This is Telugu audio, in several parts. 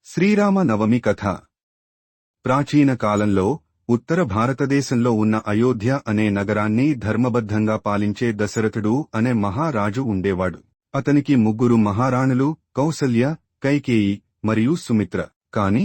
శ్రీరామ నవమి కథ. ప్రాచీన కాలంలో ఉత్తర భారతదేశంలో ఉన్న అయోధ్య అనే నగరాన్ని ధర్మబద్ధంగా పాలించే దశరథుడు అనే మహారాజు ఉండేవాడు. అతనికి ముగ్గురు మహారాణులు, కౌసల్య, కైకేయి మరియు సుమిత్ర. కాని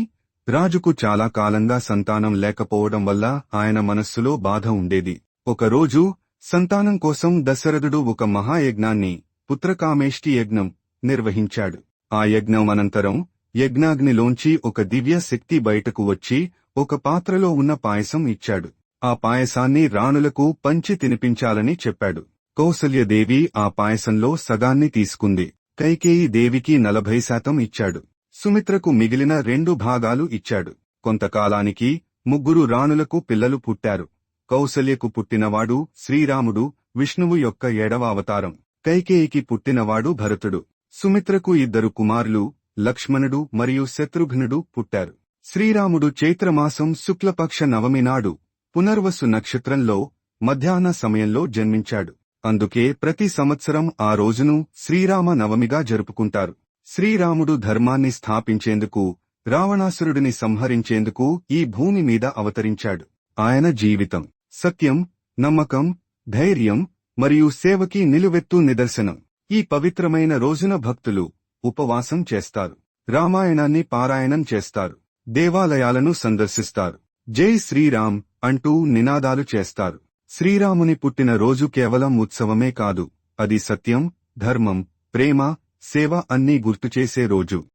రాజుకు చాలా కాలంగా సంతానం లేకపోవడం వల్ల ఆయన మనస్సులో బాధ ఉండేది. ఒకరోజు సంతానం కోసం దశరథుడు ఒక మహాయజ్ఞాన్ని, పుత్రకామేష్టి యజ్ఞం, నిర్వహించాడు. ఆ యజ్ఞం అనంతరం యజ్ఞాగ్నిలోంచి ఒక దివ్య శక్తి బయటకు వచ్చి ఒక పాత్రలో ఉన్న పాయసం ఇచ్చాడు. ఆ పాయసాన్ని రాణులకు పంచి తినిపించాలని చెప్పాడు. కౌసల్యదేవి ఆ పాయసంలో సగాన్ని తీసుకుంది. కైకేయి దేవికి 40% ఇచ్చాడు. సుమిత్రకు మిగిలిన 2 భాగాలు ఇచ్చాడు. కొంతకాలానికి ముగ్గురు రాణులకు పిల్లలు పుట్టారు. కౌసల్యకు పుట్టినవాడు శ్రీరాముడు, విష్ణువు యొక్క 7వ అవతారం. కైకేయికి పుట్టినవాడు భరతుడు. సుమిత్రకు 2 కుమారులు, లక్ష్మణుడు మరియు శత్రుఘ్నుడు పుట్టారు. శ్రీరాముడు చైత్రమాసం శుక్లపక్ష నవమి నాడు పునర్వసు నక్షత్రంలో మధ్యాహ్న సమయంలో జన్మించాడు. అందుకే ప్రతి సంవత్సరం ఆ రోజును శ్రీరామ నవమిగా జరుపుకుంటారు. శ్రీరాముడు ధర్మాన్ని స్థాపించేందుకు, రావణాసురుడిని సంహరించేందుకు ఈ భూమి మీద అవతరించాడు. ఆయన జీవితం సత్యం, నమ్మకం, ధైర్యం మరియు సేవకి నిలువెత్తు నిదర్శనం. ఈ పవిత్రమైన రోజున భక్తులు ఉపవాసం చేస్తారు, రామాయణాన్ని పారాయణం చేస్తారు, దేవాలయాలను సందర్శిస్తారు, జై శ్రీరామ్ అంటూ నినాదాలు చేస్తారు. శ్రీరాముని పుట్టిన రోజు కేవలం ఉత్సవమే కాదు, అది సత్యం, ధర్మం, ప్రేమ, సేవ అన్నీ గుర్తుచేసే రోజు.